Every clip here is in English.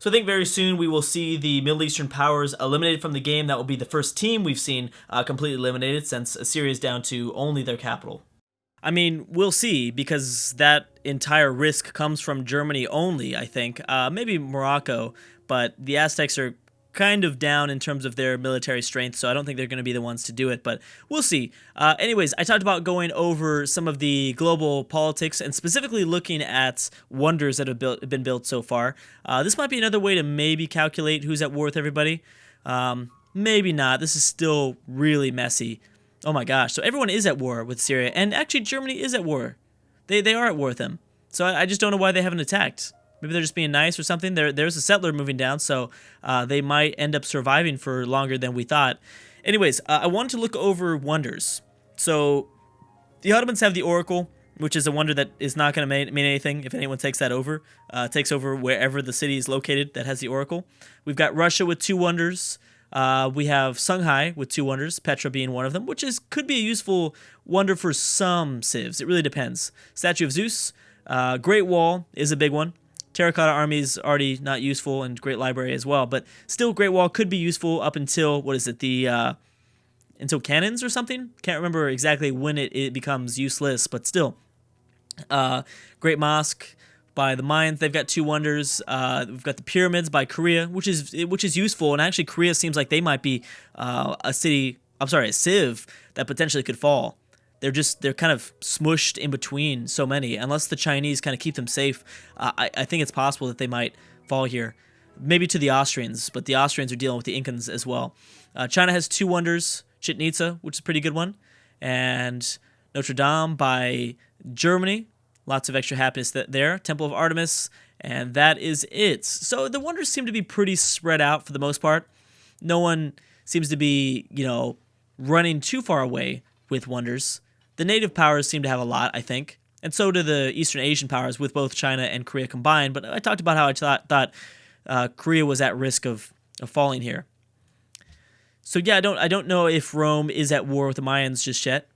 So I think very soon we will see the Middle Eastern powers eliminated from the game. That will be the first team we've seen completely eliminated since Assyria is down to only their capital. I mean, we'll see, because that entire risk comes from Germany only, I think. Maybe Morocco, but the Aztecs are kind of down in terms of their military strength, so I don't think they're going to be the ones to do it, but we'll see. Anyways, I talked about going over some of the global politics and specifically looking at wonders that have been built so far. This might be another way to maybe calculate who's at war with everybody. Maybe not. This is still really messy. Oh my gosh, so everyone is at war with Syria, and actually Germany is at war. They are at war with them. So I just don't know why they haven't attacked. Maybe they're just being nice or something. There's a settler moving down, so they might end up surviving for longer than we thought. Anyways, I wanted to look over wonders. So the Ottomans have the Oracle, which is a wonder that is not going to mean anything if anyone takes that over. Takes over wherever the city is located that has the Oracle. We've got Russia with 2 wonders. We have Songhai with 2 wonders, Petra being one of them, which could be a useful wonder for some civs. It really depends. Statue of Zeus. Great Wall is a big one. Terracotta Army is already not useful, and Great Library as well, but still Great Wall could be useful up until, what is it, until cannons or something? Can't remember exactly when it becomes useless, but still. Great Mosque by the Mayans, they've got 2 wonders. We've got the pyramids by Korea, which is useful, and actually Korea seems like they might be a civ that potentially could fall. They're kind of smushed in between so many. Unless the Chinese kind of keep them safe, I think it's possible that they might fall here. Maybe to the Austrians, but the Austrians are dealing with the Incans as well. China has 2 wonders, Chichen Itza, which is a pretty good one, and Notre Dame by Germany. Lots of extra happiness there. Temple of Artemis, and that is it. So the wonders seem to be pretty spread out for the most part. No one seems to be, running too far away with wonders. The native powers seem to have a lot, I think, and so do the Eastern Asian powers with both China and Korea combined, but I talked about how I thought Korea was at risk of falling here. So yeah, I don't know if Rome is at war with the Mayans just yet,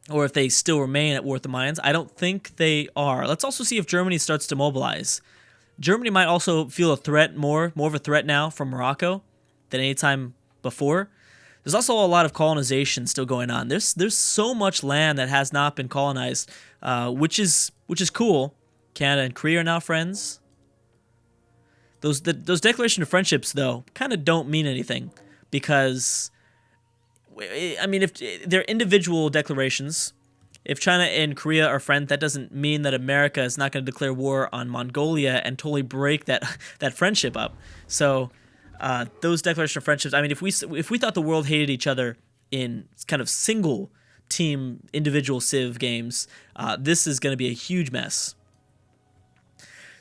or if they still remain at war with the Mayans. I don't think they are. Let's also see if Germany starts to mobilize. Germany might also feel a threat, more of a threat now from Morocco than any time before. There's also a lot of colonization still going on. There's so much land that has not been colonized, which is cool. Canada and Korea are now friends. Those declaration of friendships, though, kind of don't mean anything, because, I mean, if they're individual declarations, if China and Korea are friends, that doesn't mean that America is not going to declare war on Mongolia and totally break that friendship up. So those declaration of friendships, I mean, if we thought the world hated each other in kind of single team individual civ games, this is going to be a huge mess.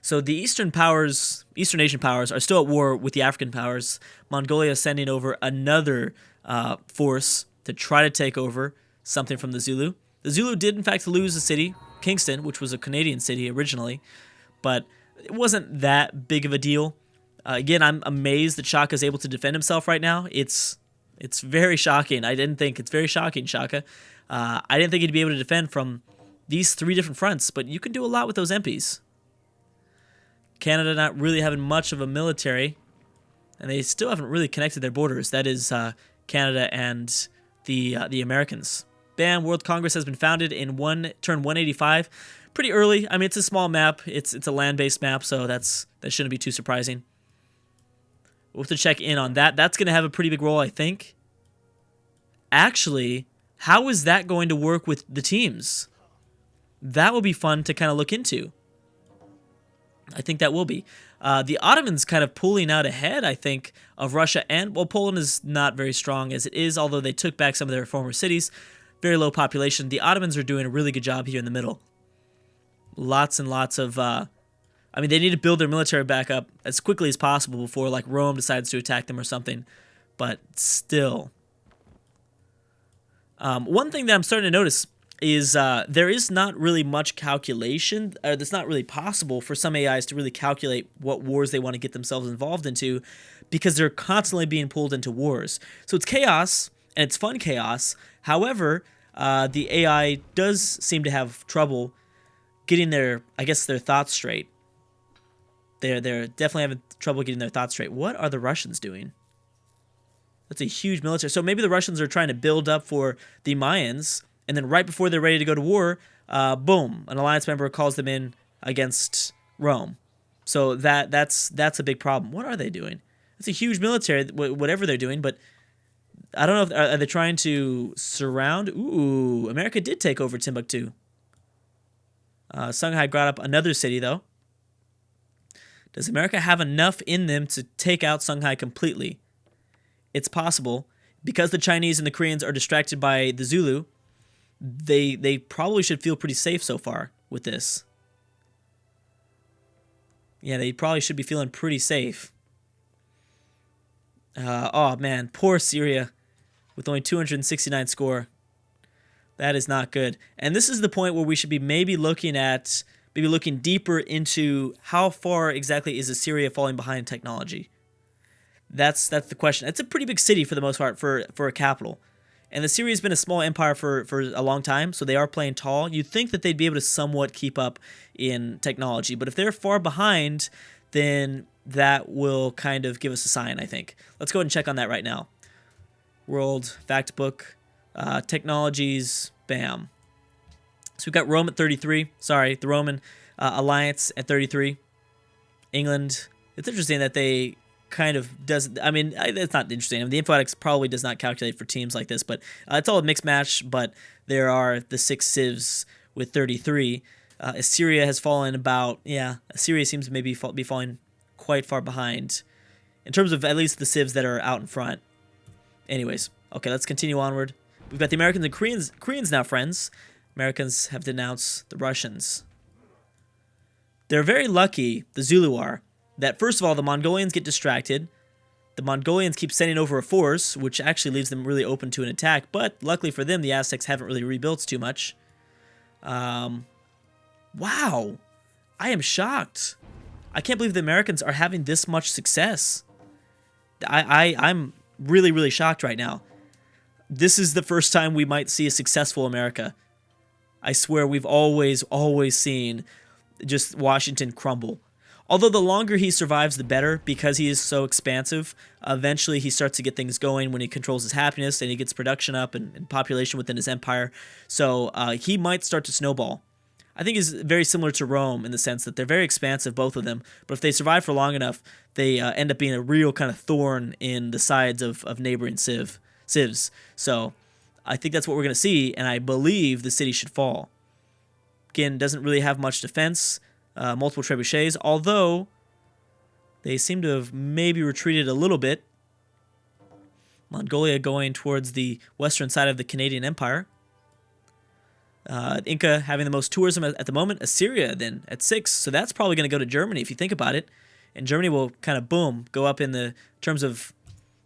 So the Eastern Asian powers are still at war with the African powers. Mongolia is sending over another force to try to take over something from the Zulu. The Zulu did in fact lose a city, Kingston, which was a Canadian city originally, but it wasn't that big of a deal. Again, I'm amazed that Shaka is able to defend himself right now. It's very shocking. It's very shocking, Shaka. I didn't think he'd be able to defend from these 3 different fronts, but you can do a lot with those MPs. Canada not really having much of a military, and they still haven't really connected their borders. That is Canada and the Americans. Bam! World Congress has been founded in turn 185. Pretty early. I mean, it's a small map. It's a land-based map, so that shouldn't be too surprising. We'll have to check in on that. That's going to have a pretty big role, I think. Actually, how is that going to work with the teams? That will be fun to kind of look into. I think that will be. The Ottomans kind of pulling out ahead, I think, of Russia, and, well, Poland is not very strong as it is, although they took back some of their former cities. Very low population. The Ottomans are doing a really good job here in the middle. Lots and lots of... I mean, they need to build their military back up as quickly as possible before, like, Rome decides to attack them or something. But still. One thing that I'm starting to notice is there is not really much calculation. It's not really possible for some AIs to really calculate what wars they want to get themselves involved into, because they're constantly being pulled into wars. So it's chaos, and it's fun chaos. However, the AI does seem to have trouble getting their thoughts straight. They're definitely having trouble getting their thoughts straight. What are the Russians doing? That's a huge military. So maybe the Russians are trying to build up for the Mayans, and then right before they're ready to go to war, boom, an alliance member calls them in against Rome. So that's a big problem. What are they doing? It's a huge military, whatever they're doing, but I don't know if are they trying to surround. Ooh, America did take over Timbuktu. Songhai brought up another city, though. Does America have enough in them to take out Songhai completely? It's possible. Because the Chinese and the Koreans are distracted by the Zulu, they probably should feel pretty safe so far with this. Yeah, they probably should be feeling pretty safe. Oh, man. Poor Syria with only 269 score. That is not good. And this is the point where we should be maybe looking deeper into how far exactly is Assyria falling behind in technology. That's the question. It's a pretty big city for the most part for a capital. And Assyria has been a small empire for a long time, so they are playing tall. You'd think that they'd be able to somewhat keep up in technology. But if they're far behind, then that will kind of give us a sign, I think. Let's go ahead and check on that right now. World Factbook. Technologies, bam. So we've got Rome at 33. Sorry, the Roman Alliance at 33. England. It's interesting that they kind of does. I mean, it's not interesting. I mean, the Infotics probably does not calculate for teams like this, but it's all a mixed match. But there are the 6 civs with 33. Assyria has fallen about. Yeah, Assyria seems to maybe be falling quite far behind in terms of at least the civs that are out in front. Anyways, okay, let's continue onward. We've got the Americans and Koreans now, friends. Americans have denounced the Russians. They're very lucky, the Zulu are, that first of all, the Mongolians get distracted. The Mongolians keep sending over a force, which actually leaves them really open to an attack. But luckily for them, the Aztecs haven't really rebuilt too much. Wow. I am shocked. I can't believe the Americans are having this much success. I'm really, really shocked right now. This is the first time we might see a successful America. I swear we've always seen just Washington crumble. Although the longer he survives, the better, because he is so expansive. Eventually, he starts to get things going when he controls his happiness and he gets production up and population within his empire. So he might start to snowball. I think he's very similar to Rome in the sense that they're very expansive, both of them. But if they survive for long enough, they end up being a real kind of thorn in the sides of neighboring civs. So I think that's what we're going to see, and I believe the city should fall. Again, doesn't really have much defense, multiple trebuchets, although they seem to have maybe retreated a little bit. Mongolia going towards the western side of the Canadian Empire. Inca having the most tourism at the moment. Assyria then at 6, so that's probably going to go to Germany if you think about it. And Germany will kind of, boom, go up in the terms of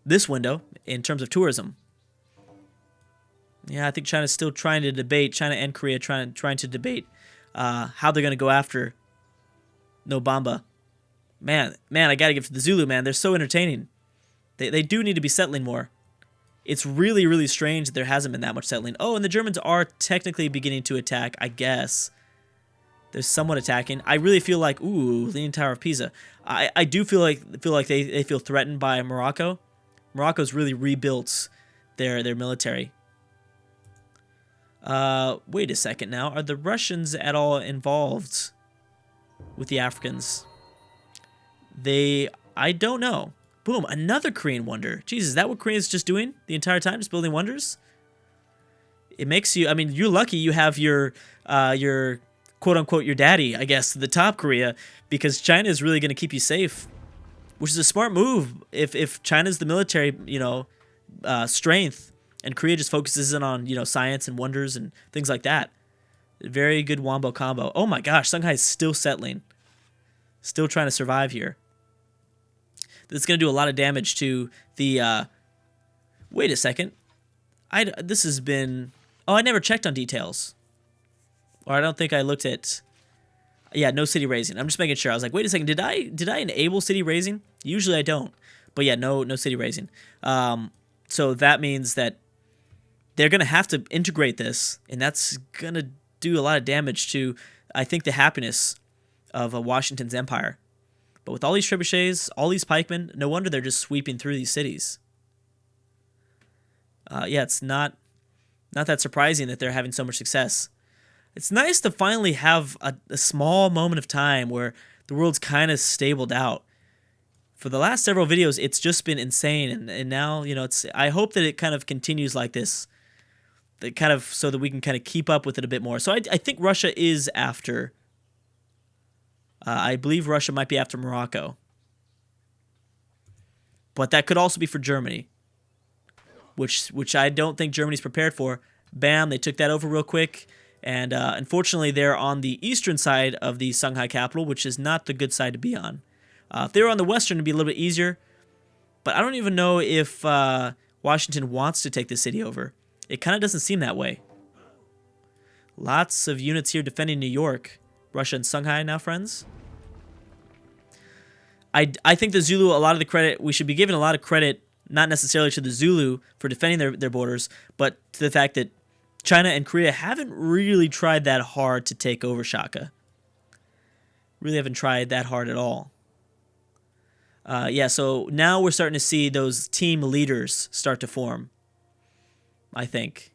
this window in terms of tourism. Yeah, I think China's still trying to debate, China and Korea trying to debate how they're going to go after Nobamba. Man, I got to give it to the Zulu, man. They're so entertaining. They do need to be settling more. It's really, really strange that there hasn't been that much settling. Oh, and the Germans are technically beginning to attack, I guess. They're somewhat attacking. I really feel like, ooh, Leaning Tower of Pisa. I do feel like they feel threatened by Morocco. Morocco's really rebuilt their military. Wait a second now. Are the Russians at all involved with the Africans? I don't know. Boom, another Korean wonder. Jesus, is that what Korea's just doing the entire time? Just building wonders? It makes you, I mean, you're lucky you have your quote-unquote, your daddy, I guess, the top Korea, because China is really going to keep you safe, which is a smart move if China's the military, strength, and Korea just focuses in on, science and wonders and things like that. Very good wombo combo. Oh my gosh, Songhai is still settling. Still trying to survive here. This is going to do a lot of damage to the, wait a second. This has been, I never checked on details. Or I don't think I looked at, yeah, no city raising. I'm just making sure. I was like, wait a second, did I enable city raising? Usually I don't. But yeah, no city raising. So that means that they're going to have to integrate this, and that's going to do a lot of damage to, I think, the happiness of Washington's empire. But with all these trebuchets, all these pikemen, no wonder they're just sweeping through these cities. Yeah, it's not that surprising that they're having so much success. It's nice to finally have a small moment of time where the world's kind of stabled out. For the last several videos, it's just been insane, and now, you know, I hope that it kind of continues like this, that kind of so that we can kind of keep up with it a bit more. So I think Russia is after. I believe Russia might be after Morocco, but that could also be for Germany, which I don't think Germany's prepared for. Bam, they took that over real quick. And unfortunately, they're on the eastern side of the Songhai capital, which is not the good side to be on. If they were on the western, it'd be a little bit easier. But I don't even know if Washington wants to take the city over. It kind of doesn't seem that way. Lots of units here defending New York. Russia and Songhai now, friends. I think the Zulu, a lot of the credit, we should be giving a lot of credit, not necessarily to the Zulu for defending their borders, but to the fact that China and Korea haven't really tried that hard to take over Shaka. Really haven't tried that hard at all. Yeah, so now we're starting to see those team leaders start to form, I think.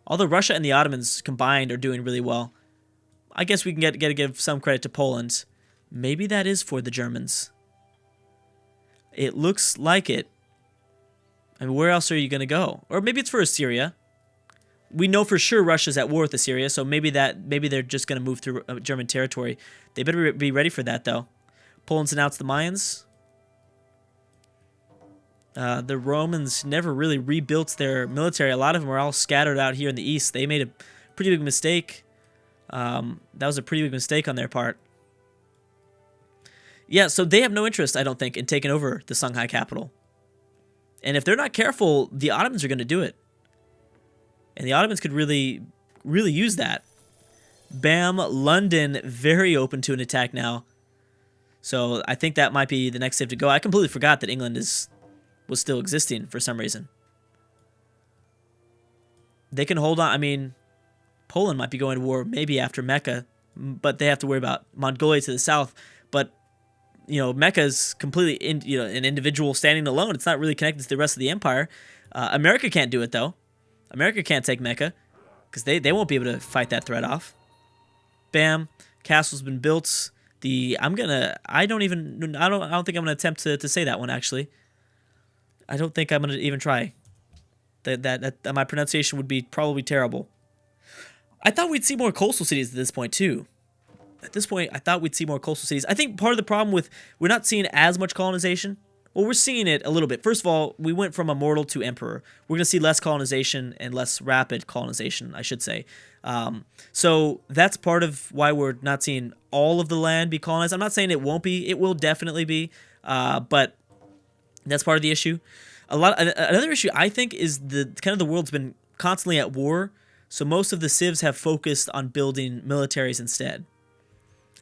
Although Russia and the Ottomans combined are doing really well, I guess we can get to give some credit to Poland. Maybe that is for the Germans. It looks like it. I mean, where else are you going to go? Or maybe it's for Assyria. We know for sure Russia's at war with Assyria, so maybe they're just going to move through German territory. They better be ready for that, though. Poland's announced the Mayans. The Romans never really rebuilt their military. A lot of them are all scattered out here in the east. They made a pretty big mistake. That was a pretty big mistake on their part. Yeah, so they have no interest, I don't think, in taking over the Songhai capital. And if they're not careful, the Ottomans are going to do it. And the Ottomans could really, really use that. Bam, London very open to an attack now. So I think that might be the next step to go. I completely forgot that England was still existing for some reason. They can hold on. I mean, Poland might be going to war maybe after Mecca, but they have to worry about Mongolia to the south. But, you know, Mecca's completely an individual standing alone. It's not really connected to the rest of the empire. America can't do it, though. America can't take Mecca because they won't be able to fight that threat off. Bam, castle's been built. I don't think I'm gonna attempt to say that one, actually. I don't think I'm gonna even try. That my pronunciation would be probably terrible. I thought we'd see more coastal cities at this point too. At this point, I thought we'd see more coastal cities. I think part of the problem with we're not seeing as much colonization. Well, we're seeing it a little bit. First of all, we went from immortal to emperor. We're going to see less colonization and less rapid colonization, I should say. So that's part of why we're not seeing all of the land be colonized. I'm not saying it won't be. It will definitely be. But that's part of the issue. Another issue, I think, is the world's been constantly at war. So most of the civs have focused on building militaries instead.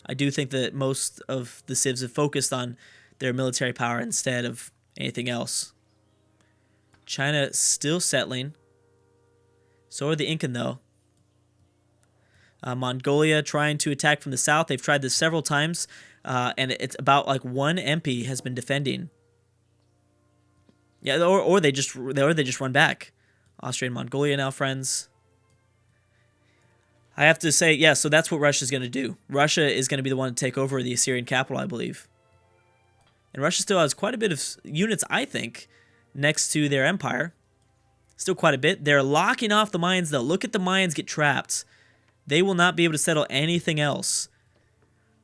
I do think that most of the civs have focused on their military power instead of anything else. China still settling. So are the Incan, though. Mongolia trying to attack from the south. They've tried this several times, and it's about like one MP has been defending. Yeah, or they just run back. Austria and Mongolia now friends. I have to say, yeah. So that's what Russia's going to do. Russia is going to be the one to take over the Assyrian capital, I believe. And Russia still has quite a bit of units, I think, next to their empire. Still quite a bit. They're locking off the Mayans, though. Look at the Mayans get trapped. They will not be able to settle anything else.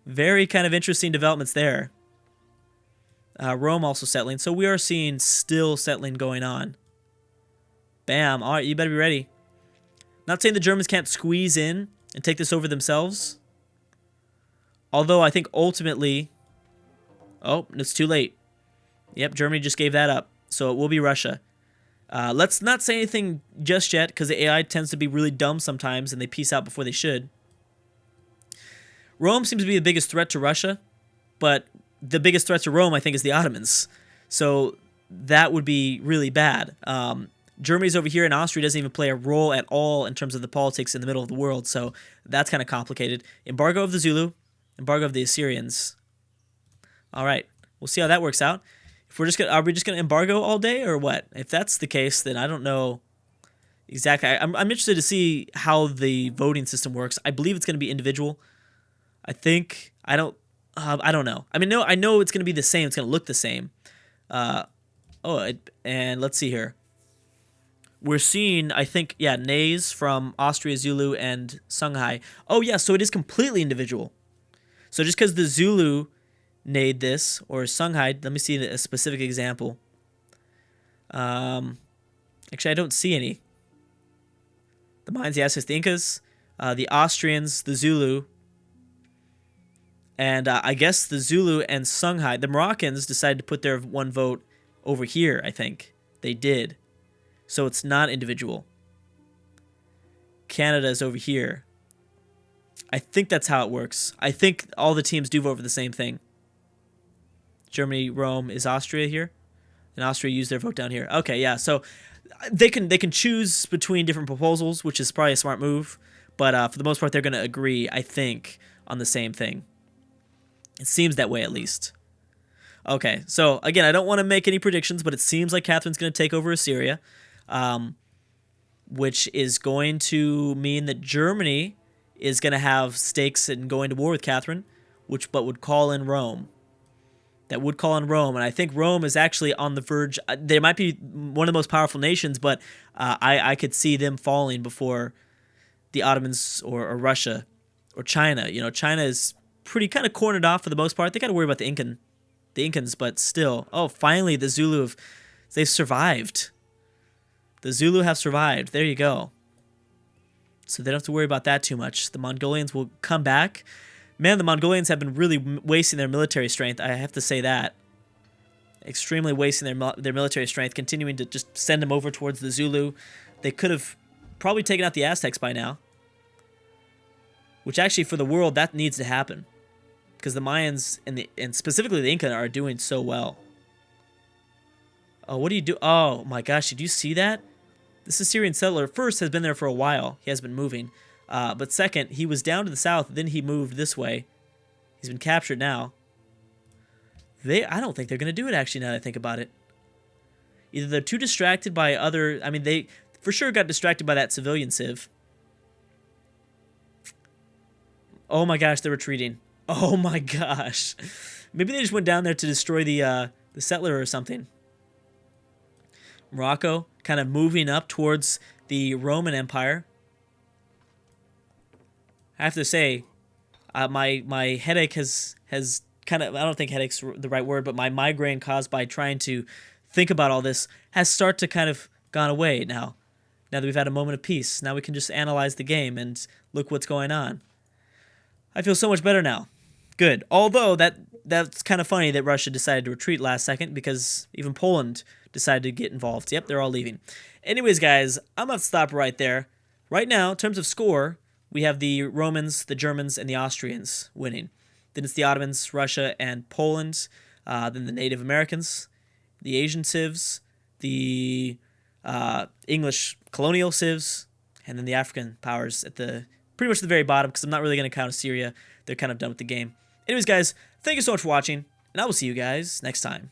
Very kind of interesting developments there. Rome also settling. So we are seeing still settling going on. Bam. All right, you better be ready. Not saying the Germans can't squeeze in and take this over themselves. Although I think ultimately... Oh, it's too late. Yep, Germany just gave that up. So it will be Russia. Let's not say anything just yet, because the AI tends to be really dumb sometimes, and they peace out before they should. Rome seems to be the biggest threat to Russia, but the biggest threat to Rome, I think, is the Ottomans. So that would be really bad. Germany's over here, and Austria doesn't even play a role at all in terms of the politics in the middle of the world, so that's kind of complicated. Embargo of the Zulu, embargo of the Assyrians. All right, we'll see how that works out. If we're just gonna, are we just gonna embargo all day or what? If that's the case, then I don't know exactly. I'm interested to see how the voting system works. I believe it's gonna be individual. I think I don't know. I mean, no, I know it's gonna be the same. It's gonna look the same. And let's see here. We're seeing, I think, yeah, nays from Austria, Zulu, and Songhai. Oh yeah, so it is completely individual. So just because the Zulu nayed this, or Songhai, let me see a specific example. Actually, I don't see any. The Mayans, the Aztecs, the Incas, the Austrians, the Zulu, and I guess the Zulu and Songhai. The Moroccans decided to put their one vote over here, I think. They did. So it's not individual. Canada is over here. I think that's how it works. I think all the teams do vote for the same thing. Germany, Rome, is Austria here? And Austria used their vote down here. Okay, yeah. So they can choose between different proposals, which is probably a smart move. But for the most part, they're going to agree, I think, on the same thing. It seems that way, at least. Okay, so again, I don't want to make any predictions, but it seems like Catherine's going to take over Assyria, which is going to mean that Germany is going to have stakes in going to war with Catherine, but would call in Rome. That would call in Rome, and I think Rome is actually on the verge. They might be one of the most powerful nations, but I could see them falling before the Ottomans or Russia or China. You know, China is pretty kind of cornered off for the most part. They got to worry about the Incans, but still. Oh, finally, the Zulu they've survived. The Zulu have survived. There you go. So they don't have to worry about that too much. The Mongolians will come back. Man, the Mongolians have been really wasting their military strength. I have to say that. Extremely wasting their military strength, continuing to just send them over towards the Zulu. They could have probably taken out the Aztecs by now. Which actually, for the world, that needs to happen. Because the Mayans and specifically the Inca are doing so well. Oh, what do you do? Oh my gosh, did you see that? This Assyrian settler first has been there for a while. He has been moving. But second, he was down to the south, then he moved this way. He's been captured now. I don't think they're going to do it, actually, now that I think about it. Either they're too distracted by other... I mean, they for sure got distracted by that civilian civ. Oh my gosh, they're retreating. Oh my gosh. Maybe they just went down there to destroy the settler or something. Morocco kind of moving up towards the Roman Empire. I have to say, my headache has kind of, I don't think headache's the right word, but my migraine caused by trying to think about all this has started to kind of gone away now. Now that we've had a moment of peace, now we can just analyze the game and look what's going on. I feel so much better now. Good. Although that's kind of funny that Russia decided to retreat last second because even Poland decided to get involved. Yep, they're all leaving. Anyways, guys, I'm going to stop right there. Right now, in terms of score, we have the Romans, the Germans, and the Austrians winning. Then it's the Ottomans, Russia, and Poland. Then the Native Americans, the Asian civs, the English colonial civs, and then the African powers at the pretty much the very bottom because I'm not really going to count Assyria. They're kind of done with the game. Anyways, guys, thank you so much for watching, and I will see you guys next time.